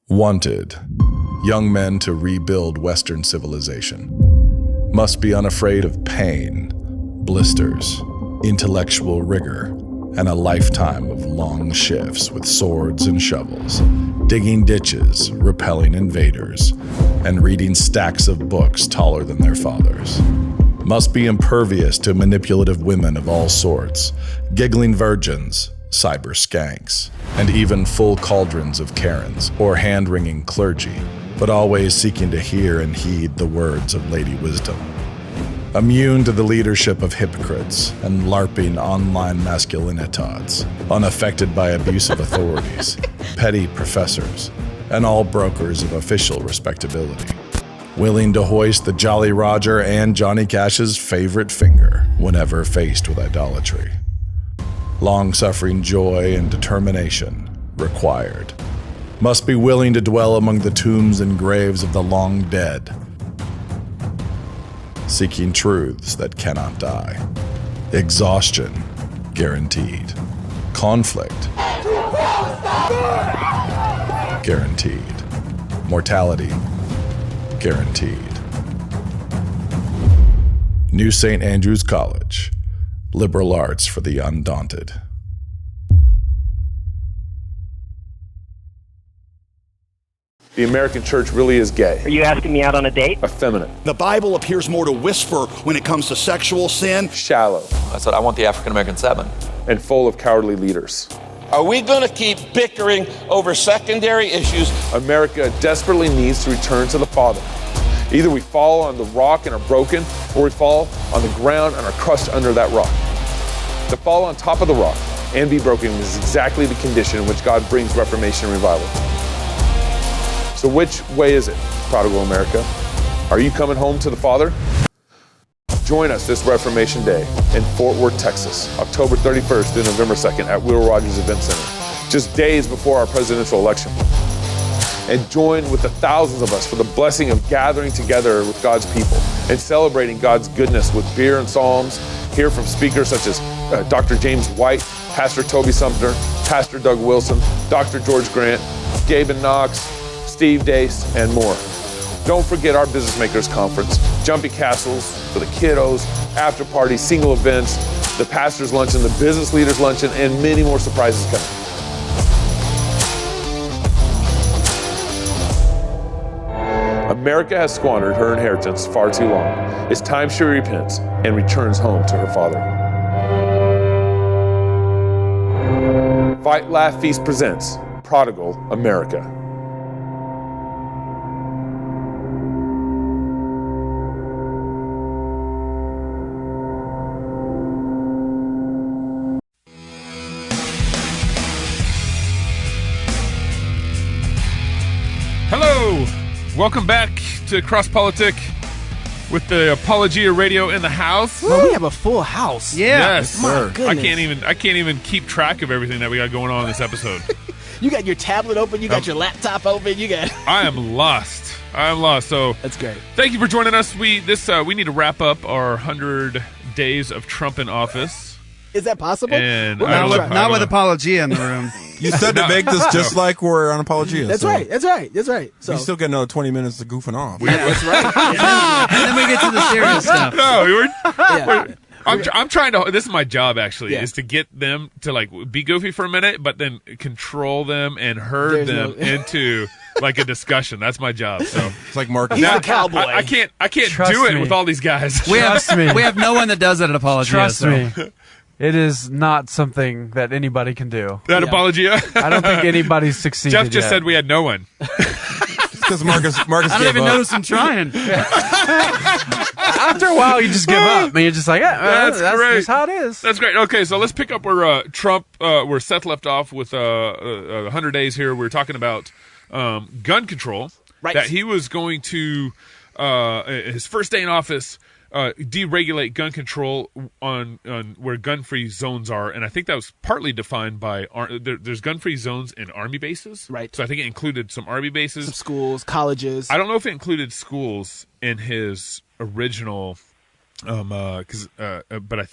Wanted, young men to rebuild Western civilization. Must be unafraid of pain, blisters, intellectual rigor, and a lifetime of long shifts with swords and shovels, digging ditches, repelling invaders, and reading stacks of books taller than their fathers. Must be impervious to manipulative women of all sorts, giggling virgins, cyber skanks, and even full cauldrons of Karens or hand-wringing clergy, but always seeking to hear and heed the words of Lady Wisdom. Immune to the leadership of hypocrites and LARPing online masculinitods, unaffected by abusive authorities, petty professors, and all brokers of official respectability. Willing to hoist the Jolly Roger and Johnny Cash's favorite finger whenever faced with idolatry. Long-suffering joy and determination required. Must be willing to dwell among the tombs and graves of the long dead, seeking truths that cannot die. Exhaustion guaranteed. Conflict guaranteed. Mortality guaranteed. New St. Andrews College. Liberal arts for the undaunted. The American church really is gay. Are you asking me out on a date? Effeminate. The Bible appears more to whisper when it comes to sexual sin. Shallow. I said, I want the African American 7. And full of cowardly leaders. Are we going to keep bickering over secondary issues? America desperately needs to return to the Father. Either we fall on the rock and are broken, or we fall on the ground and are crushed under that rock. To fall on top of the rock and be broken is exactly the condition in which God brings reformation and revival. So which way is it, prodigal America? Are you coming home to the Father? Join us this Reformation Day in Fort Worth, Texas, October 31st through November 2nd at Will Rogers Event Center, just days before our presidential election. And join with the thousands of us for the blessing of gathering together with God's people and celebrating God's goodness with beer and psalms. Hear from speakers such as Dr. James White, Pastor Toby Sumter, Pastor Doug Wilson, Dr. George Grant, Gaben Knox, Steve Dace, and more. Don't forget our Business Makers Conference, Jumpy Castles for the kiddos, after parties, single events, the Pastor's Luncheon, the Business Leaders Luncheon, and many more surprises coming. America has squandered her inheritance far too long. It's time she repents and returns home to her Father. Fight, Laugh, Feast presents Prodigal America. Hello! Welcome back to Cross Politic with the Apologia Radio in the house. Well, we have a full house. Yeah. Yes, my goodness. I can't even keep track of everything that we got going on in this episode. You got your tablet open, you got your laptop open, you got I am lost. So that's great. Thank you for joining us. We need to wrap up our 100 days of Trump in office. Is that possible? And not with Apologia in the room. You said to make this just like we're on Apologia. That's right. So we still get another 20 minutes of goofing off. That's right. And then we get to the serious stuff. No, I'm trying to. This is my job, actually, is to get them to like be goofy for a minute, but then control them and herd them into like a discussion. That's my job. So it's like Marcus. He's the cowboy. I can't Trust do it me. with all these guys. We have no one that does that at Apologia. Trust me. It is not something that anybody can do. That Apologia? I don't think anybody's succeeded Jeff just yet. said we had no one. Because Marcus I don't even notice him trying. After a while, you just give up. And you're just like, that's great. just how it is. That's great. Okay, so let's pick up where where Seth left off with 100 days here. We're talking about gun control. Right. That he was going to, his first day in office, deregulate gun control on where gun-free zones are, and I think that was partly defined by there's gun-free zones in Army bases, right? So I think it included some Army bases, some schools, colleges. I don't know if it included schools in his original, but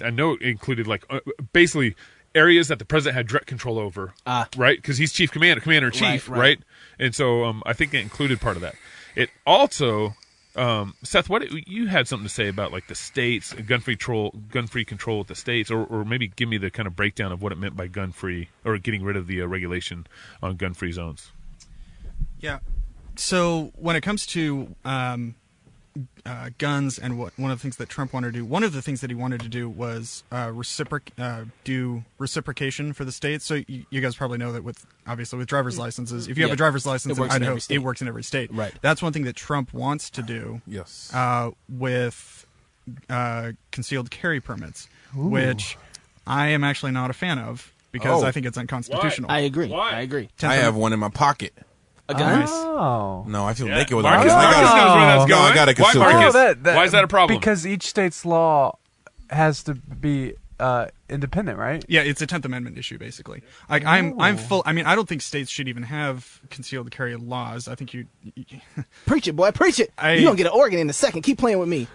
I know it included like basically areas that the president had direct control over, right? Because he's chief commander-in-chief, right? And so I think it included part of that. It also, Seth, what you had something to say about like the states, gun-free control with the states, or maybe give me the kind of breakdown of what it meant by gun-free or getting rid of the regulation on gun-free zones. Yeah. So when it comes to guns and one of the things that Trump wanted to do, one of the things that he wanted to do was do reciprocation for the states. So you guys probably know that with driver's licenses, if you have a driver's license in Idaho, it works in every state. Right. That's one thing that Trump wants to do. Yes. With concealed carry permits, which I am actually not a fan of because I think it's unconstitutional. I agree. Why? I agree. I have one in my pocket. A gun? Oh. No, I feel naked with Marcus, it. Marcus knows where that's going. I got to Why, conceal Marcus? carry. Why is that a problem? Because each state's law has to be independent, right? Yeah, it's a 10th Amendment issue, basically. Like I'm full. I mean, I don't think states should even have concealed carry laws. I think you preach it, boy, preach it. You're gonna get an organ in a second. Keep playing with me.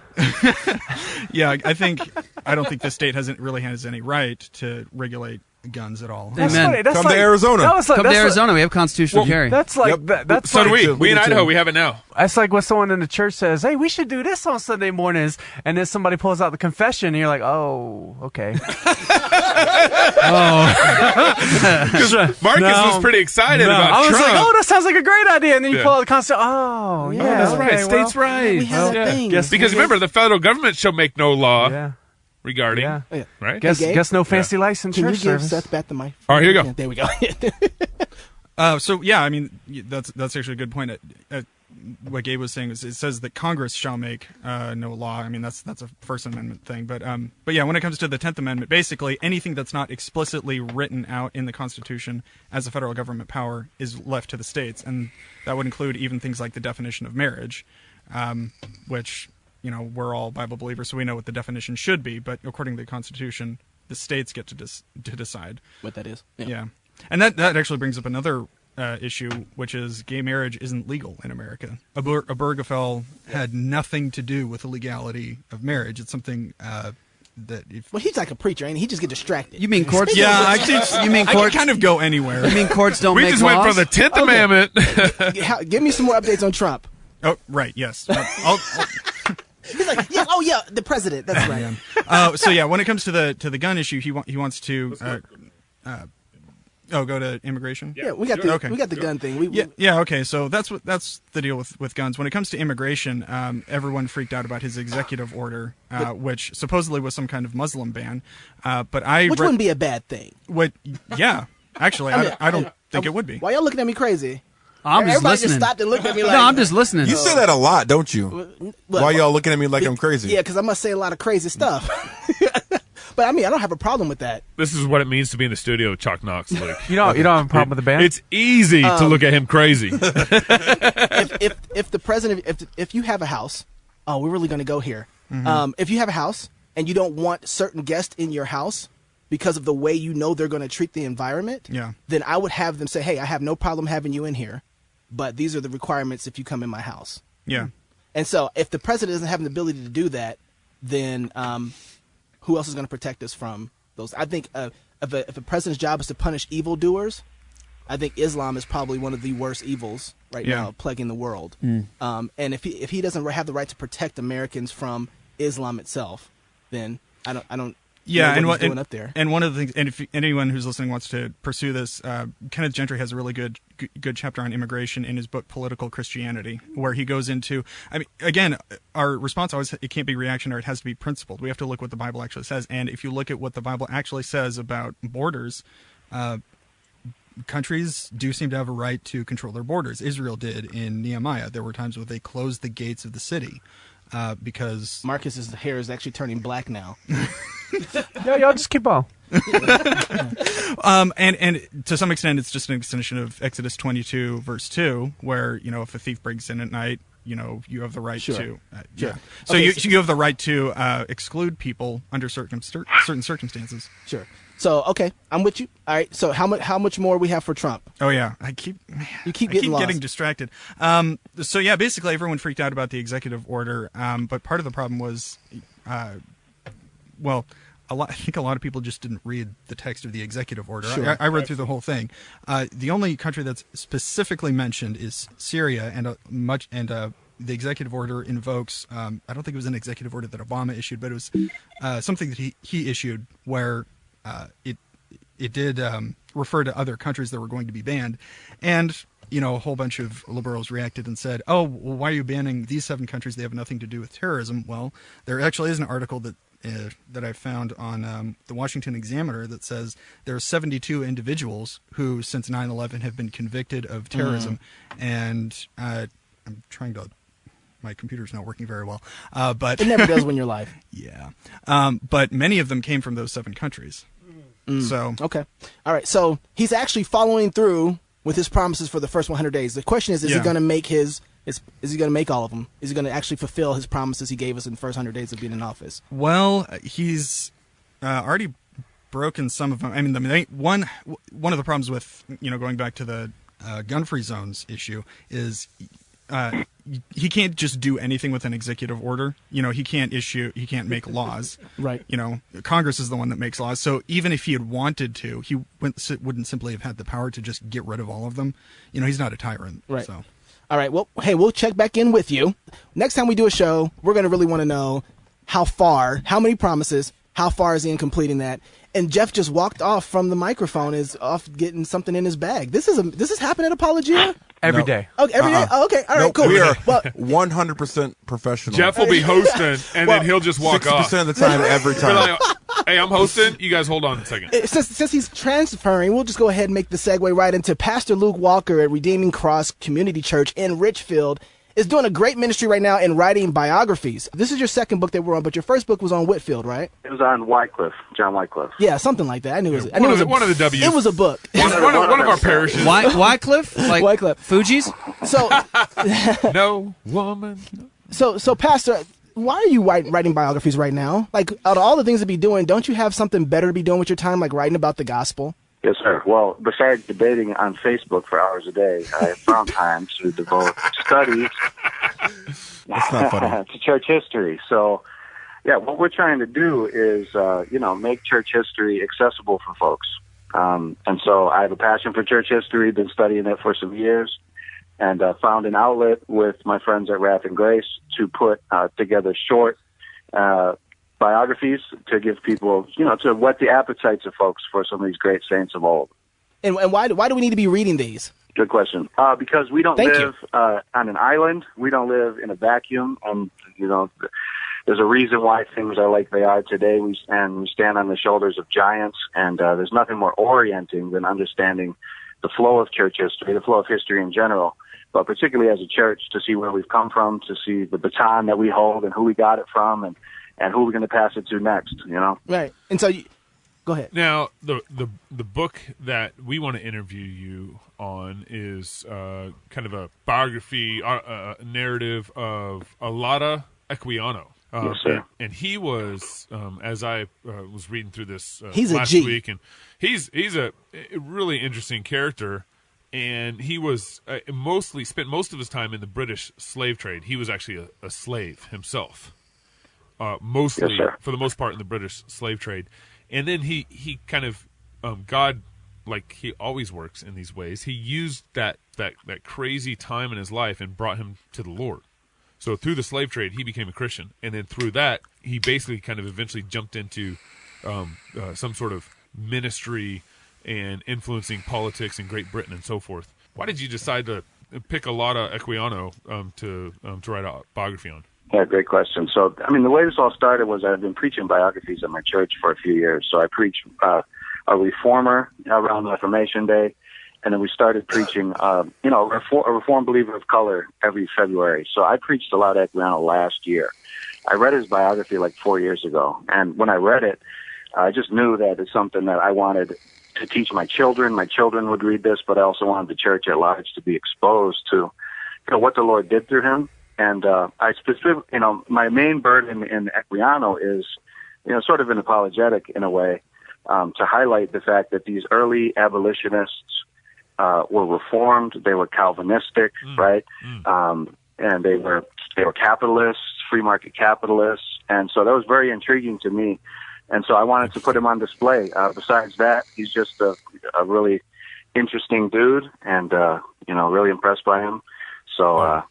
Yeah, I don't think the state really has any right to regulate guns at all. That's funny. Come to Arizona. Come to Arizona. We have constitutional carry. That's like that's So like, do we. We in Idaho, we have it now. That's like when someone in the church says, "Hey, we should do this on Sunday mornings," and then somebody pulls out the confession, and you're like, "Oh, okay." Marcus was pretty excited about I was Trump. like, "Oh, that sounds like a great idea," and then you pull out the constitution. Oh, yeah, that's right. okay, States' well, rights. We have that thing. Because remember, the federal government shall make no law regarding. Yeah. Right? Guess no fancy license Can you church give service. Seth back the mic? All right, here you go. There we go. So yeah, I mean that's actually a good point. What Gabe was saying is it says that Congress shall make no law. I mean that's a First Amendment thing, but yeah, when it comes to the 10th Amendment, basically anything that's not explicitly written out in the Constitution as a federal government power is left to the states, and that would include even things like the definition of marriage, which we're all Bible believers, so we know what the definition should be, but according to the Constitution, the states get to decide what that is. Yeah. And that actually brings up another issue, which is gay marriage isn't legal in America. Obergefell had nothing to do with the legality of marriage. It's something that well, he's like a preacher, and he just get distracted. You mean courts? Yeah, you mean courts? I can kind of go anywhere. You mean courts don't make laws? We just went from the 10th Amendment. Give me some more updates on Trump. Oh, right, yes. He's like, yeah, oh yeah, the president. That's right. So yeah, when it comes to the gun issue, he wants to go to immigration. Yeah, we got the gun thing. Okay. So that's the deal with guns. When it comes to immigration, everyone freaked out about his executive order, which supposedly was some kind of Muslim ban. Which wouldn't be a bad thing. Yeah, actually, I don't think it would be. Why y'all looking at me crazy? I'm just Everybody listening. just stopped and looked at me like... No, I'm just listening. You say that a lot, don't you? Why y'all looking at me like I'm crazy? Yeah, because I must say a lot of crazy stuff. But I mean, I don't have a problem with that. This is what it means to be in the studio with Chuck Knox, Luke. You don't have a problem with the band? It's easy to look at him crazy. If the president, if you have a house, we're really going to go here. Mm-hmm. If you have a house and you don't want certain guests in your house because of the way you know they're going to treat the environment, then I would have them say, hey, I have no problem having you in here, but these are the requirements if you come in my house. Yeah. And so if the president doesn't have the ability to do that, then who else is going to protect us from those? I think if a president's job is to punish evildoers, I think Islam is probably one of the worst evils right now plaguing the world. And if he doesn't have the right to protect Americans from Islam itself, then I don't. Yeah, and what he's doing up there. And one of the things, and if anyone who's listening wants to pursue this, Kenneth Gentry has a really good chapter on immigration in his book Political Christianity, where he goes into. I mean, again, our response always it can't be reactionary; it has to be principled. We have to look what the Bible actually says, and if you look at what the Bible actually says about borders, countries do seem to have a right to control their borders. Israel did in Nehemiah. There were times where they closed the gates of the city. Because Marcus's hair is actually turning black now. Yeah, y'all just keep on. And to some extent, it's just an extension of Exodus 22, verse 2, where if a thief breaks in at night, you have the right to. So you have the right to exclude people under certain circumstances. Sure. So okay, I'm with you. All right. So how much more we have for Trump? Oh yeah, I keep getting lost. distracted. So yeah, basically everyone freaked out about the executive order. But part of the problem was, I think a lot of people just didn't read the text of the executive order. Sure. I read through the whole thing. The only country that's specifically mentioned is Syria, and the executive order invokes. I don't think it was an executive order that Obama issued, but it was something that he issued where it did refer to other countries that were going to be banned, and a whole bunch of liberals reacted and said, "Oh, well, why are you banning these 7 countries? They have nothing to do with terrorism." Well, there actually is an article that I found on the Washington Examiner that says there are 72 individuals who, since 9/11, have been convicted of terrorism, and I'm trying to. My computer's not working very well, but it never does when you're live. Yeah, but many of them came from those 7 countries. So okay, all right. So he's actually following through with his promises for the first 100 days. The question is he going to make is he going to make all of them? Is he going to actually fulfill his promises he gave us in the first 100 days of being in office? Well, he's already broken some of them. I mean, one of the problems with going back to the gun-free zones issue is he can't just do anything with an executive order. He can't make laws. Right. Congress is the one that makes laws. So even if he had wanted to, he wouldn't simply have had the power to just get rid of all of them. He's not a tyrant. Right. So. All right. Well, hey, we'll check back in with you. Next time we do a show, we're going to really want to know how many promises, how far is he in completing that? And Jeff just walked off from the microphone, is off getting something in his bag. This is happening at Apologia? Every day. Okay, every day? Oh, okay. All right, cool. We are 100% professional. Jeff will be hosting, and then he'll just walk 60% off. 60% of the time, every time. We're like, hey, I'm hosting. You guys hold on a second. Since he's transferring, we'll just go ahead and make the segue right into Pastor Luke Walker at Redeeming Cross Community Church in Richfield. Is doing a great ministry right now in writing biographies. This is your second book that we're on, but your first book was on Whitefield, right? It was on Wycliffe, John Wycliffe. Yeah, something like that. I knew it was. One of the W's. It was a book. One of our parishes. Wycliffe? Like Wycliffe. Fuji's? So, no woman. So, Pastor, why are you writing biographies right now? Like, out of all the things to be doing, don't you have something better to be doing with your time, like writing about the gospel? Yes, sir. Well, besides debating on Facebook for hours a day, I have found time to devote studies That's not funny. to church history. So, yeah, what we're trying to do is, make church history accessible for folks. And so I have a passion for church history, been studying it for some years, and found an outlet with my friends at Wrath and Grace to put together short biographies to give people, to whet the appetites of folks for some of these great saints of old. And why do we need to be reading these? Good question. Because we don't live on an island. We don't live in a vacuum. And, there's a reason why things are like they are today. We stand on the shoulders of giants. And there's nothing more orienting than understanding the flow of church history, the flow of history in general, but particularly as a church, to see where we've come from, to see the baton that we hold and who we got it from, and who we're going to pass it to next, Right. And so, go ahead. Now, the book that we want to interview you on is kind of a biography, narrative of Olaudah Equiano. Yes, sir. And he was, as I was reading through this he's last a G. week, and he's a really interesting character. And he was spent most of his time in the British slave trade. He was actually a slave himself. Mostly, yes, for the most part, in the British slave trade. And then he kind of, God, like he always works in these ways, he used that crazy time in his life and brought him to the Lord. So through the slave trade, he became a Christian. And then through that, he basically kind of eventually jumped into some sort of ministry and influencing politics in Great Britain and so forth. Why did you decide to pick Olaudah Equiano to write a biography on? Yeah, great question. So, the way this all started was I've been preaching biographies at my church for a few years. So I preached a reformer around Reformation Day, and then we started preaching, a reformed believer of color every February. So I preached Olaudah Equiano last year. I read his biography like 4 years ago, and when I read it, I just knew that it's something that I wanted to teach my children. My children would read this, but I also wanted the church at large to be exposed to, what the Lord did through him. And I specifically, my main burden in Equiano is, sort of an apologetic in a way, to highlight the fact that these early abolitionists were reformed, they were Calvinistic, right? And they were capitalists, free market capitalists, and so that was very intriguing to me And so I wanted to put him on display. Besides that, he's just a really interesting dude, and really impressed by him. So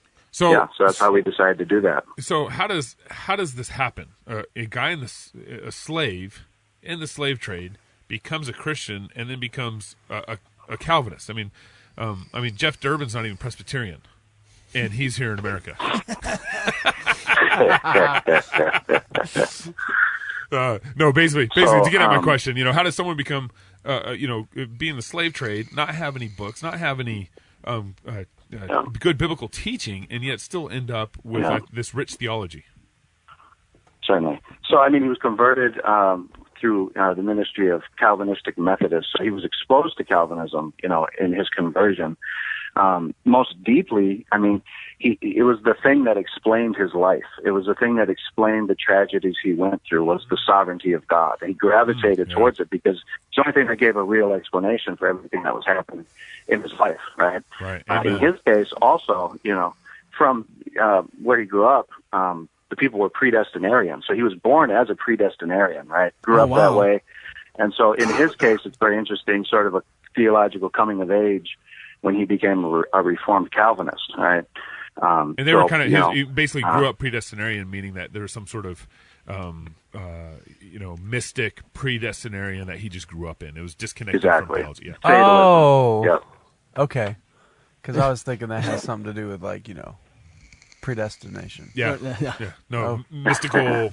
that's how we decided to do that. So how does this happen? A guy a slave in the slave trade becomes a Christian and then becomes a Calvinist. I mean, Jeff Durbin's not even Presbyterian, and he's here in America. No, basically, to get at my question, how does someone become, be in the slave trade, not have any books, not have any good biblical teaching, and yet still end up with this rich theology? Certainly. So, he was converted through the ministry of Calvinistic Methodists. So he was exposed to Calvinism, in his conversion. Most deeply, it was the thing that explained his life. It was the thing that explained the tragedies he went through, was the sovereignty of God. And he gravitated towards it because it's the only thing that gave a real explanation for everything that was happening in his life, right? Right. In his case, also, from where he grew up, the people were predestinarian. So he was born as a predestinarian, right? Grew up that way. And so in his case, it's very interesting, sort of a theological coming of age when he became a Reformed Calvinist, right? And they were kind of, he basically grew up predestinarian, meaning that there was some sort of, mystic predestinarian that he just grew up in. It was disconnected from theology. Yeah. Oh, yep. Okay. Because I was thinking that has something to do with, predestination. Yeah. No, mystical,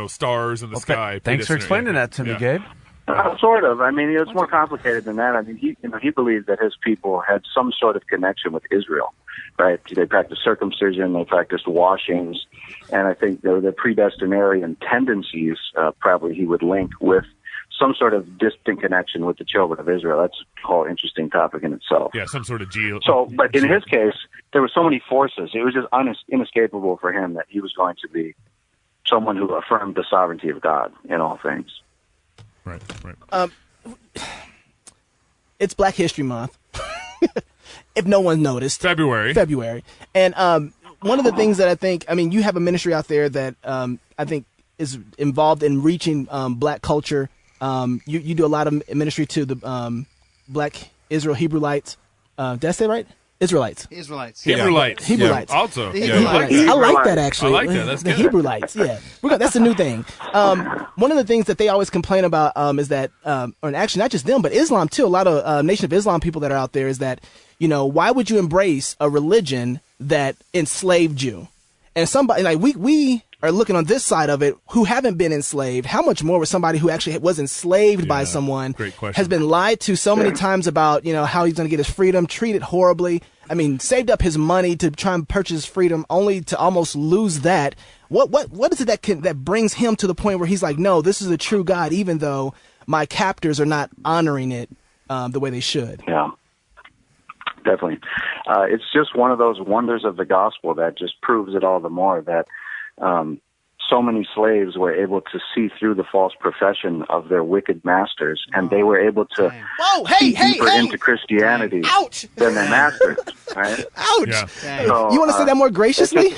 stars in the sky. Thanks for explaining that to me, Gabe. Sort of. It's more complicated than that. He believed that his people had some sort of connection with Israel, right? They practiced circumcision, they practiced washings, and I think the predestinarian tendencies probably he would link with some sort of distant connection with the children of Israel. That's a whole interesting topic in itself. Yeah, some sort of but in his case, there were so many forces. It was just inescapable for him that he was going to be someone who affirmed the sovereignty of God in all things. Right. It's Black History Month. If no one noticed. February. And one of the things that I think, you have a ministry out there that I think is involved in reaching Black culture. You do a lot of ministry to the Black Israel Hebrewites. Did I say right? Israelites. Yeah. Also. I like that, actually. I like that. That's the good. Hebrewites, yeah. That's a new thing. One of the things that they always complain about is that, and actually not just them, but Islam too, a lot of Nation of Islam people that are out there, is that, why would you embrace a religion that enslaved you? And somebody, we are looking on this side of it who haven't been enslaved. How much more with somebody who actually was enslaved by someone, has been lied to so many times about, how he's going to get his freedom, treated horribly. Saved up his money to try and purchase freedom, only to almost lose that. What is it that brings him to the point where he's like, no, this is a true God, even though my captors are not honoring it the way they should? Yeah, definitely. It's just one of those wonders of the gospel that just proves it all the more that so many slaves were able to see through the false profession of their wicked masters, and they were able to see deeper into Christianity than their masters. Right? Ouch! Yeah. So, you want to say that more graciously?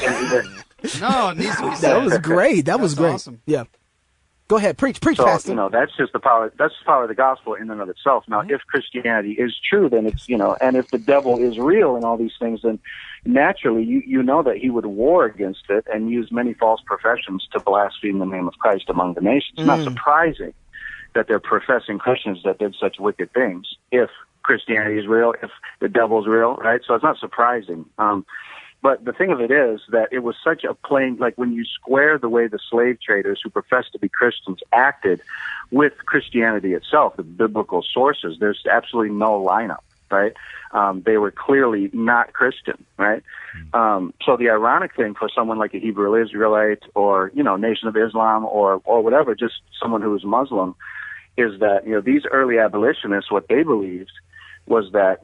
No, it needs to be said. That was great. That was great. Awesome. Yeah. Go ahead, preach, so, Pastor. That's just the power. That's the power of the gospel in and of itself. Now, if Christianity is true, then it's and if the devil is real and all these things, then naturally you know that he would war against it and use many false professions to blaspheme the name of Christ among the nations. It's not surprising that they're professing Christians that did such wicked things. If Christianity is real, if the devil's real, right? So it's not surprising. But the thing of it is that it was such a plain, like when you square the way the slave traders who professed to be Christians acted with Christianity itself, the biblical sources, there's absolutely no lineup, right? They were clearly not Christian, right? So the ironic thing for someone like a Hebrew Israelite or, Nation of Islam or whatever, just someone who is Muslim, is that, these early abolitionists, what they believed was that,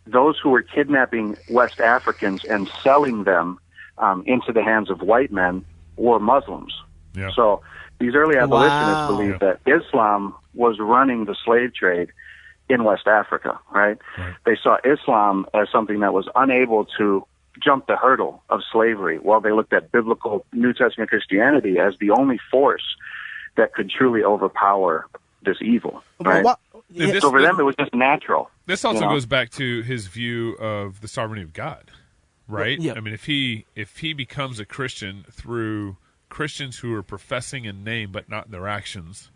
those who were kidnapping West Africans and selling them into the hands of white men were Muslims. Yeah. So these early abolitionists believed that Islam was running the slave trade in West Africa, right? They saw Islam as something that was unable to jump the hurdle of slavery, while they looked at biblical New Testament Christianity as the only force that could truly overpower this evil, right? So for them, it was just natural. This also goes back to his view of the sovereignty of God, right? Yeah. I mean, if he becomes a Christian through Christians who are professing in name but not in their actions,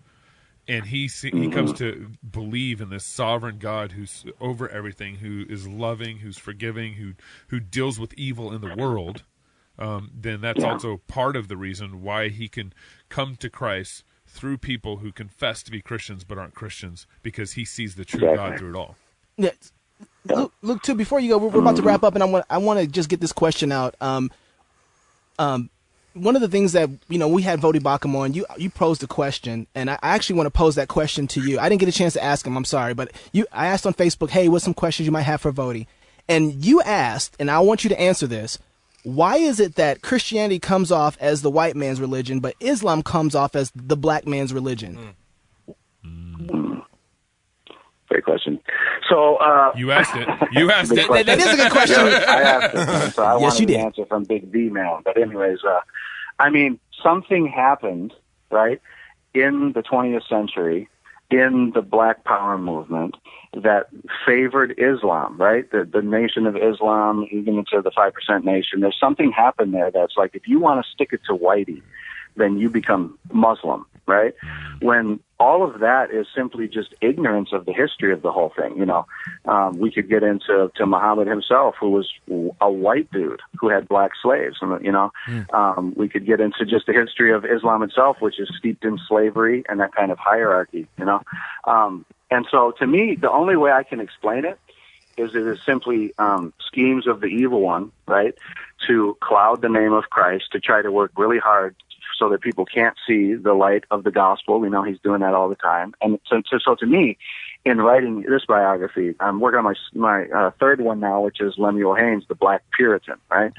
and he comes to believe in this sovereign God who's over everything, who is loving, who's forgiving, who deals with evil in the world, then that's also part of the reason why he can come to Christ through people who confess to be Christians but aren't Christians, because he sees the true God through it all. Yeah. Luke, too, before you go, we're about to wrap up, and I want to just get this question out. One of the things that, we had Vodi Bakum on, you posed a question, and I actually want to pose that question to you. I didn't get a chance to ask him, I'm sorry, but I asked on Facebook, hey, what's some questions you might have for Vodi? And you asked, and I want you to answer this, why is it that Christianity comes off as the white man's religion, but Islam comes off as the black man's religion? Great question. So you asked it. You asked it. That is a good question. I asked it. So I wanted to answer from Big V Man. But anyways, something happened, right, in the 20th century, in the Black Power movement, that favored Islam, right? The Nation of Islam, even into the 5% Nation. There's something happened there that's like, if you want to stick it to whitey, then you become Muslim, right? When all of that is simply just ignorance of the history of the whole thing. We could get into Muhammad himself, who was a white dude who had black slaves. We could get into just the history of Islam itself, which is steeped in slavery and that kind of hierarchy. And so, to me, the only way I can explain it is simply schemes of the evil one, right, to cloud the name of Christ, to try to work really hard so that people can't see the light of the gospel. We know he's doing that all the time. And so to me, in writing this biography, I'm working on my third one now, which is Lemuel Haynes, the Black Puritan, right?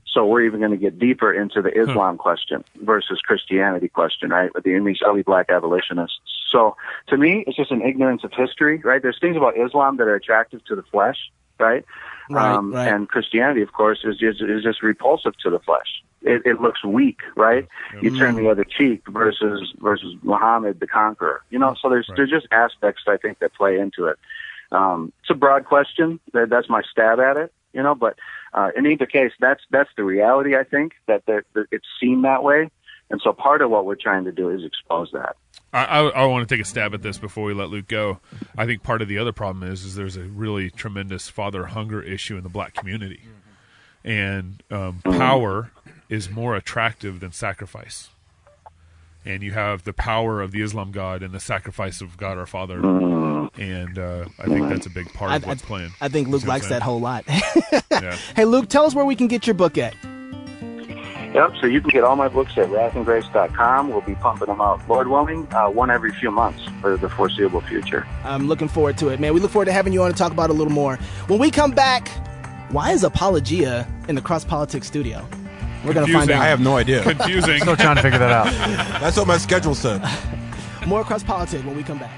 So we're even going to get deeper into the Islam question versus Christianity question, right, with these early black abolitionists. So to me, it's just an ignorance of history, right? There's things about Islam that are attractive to the flesh, right? Right. And Christianity, of course, is just repulsive to the flesh. It looks weak, right? You turn the other cheek versus Muhammad the Conqueror. So there's just aspects, I think, that play into it. It's a broad question. That's my stab at it, but in either case, that's the reality, I think, that it's seen that way. And so part of what we're trying to do is expose that. I want to take a stab at this before we let Luke go. I think part of the other problem is there's a really tremendous father hunger issue in the black community. And power is more attractive than sacrifice. And you have the power of the Islam God and the sacrifice of God our Father. And I think that's a big part of what's playing. I think Luke likes that whole lot. Hey, Luke, tell us where we can get your book at. Yep, so you can get all my books at wrathandgrace.com. We'll be pumping them out, Lord willing, one every few months for the foreseeable future. I'm looking forward to it, man. We look forward to having you on to talk about it a little more. When we come back, why is Apologia in the Cross Politics studio? We're going to find out. I have no idea. Confusing. Still trying to figure that out. That's what my schedule said. More Cross Politics when we come back.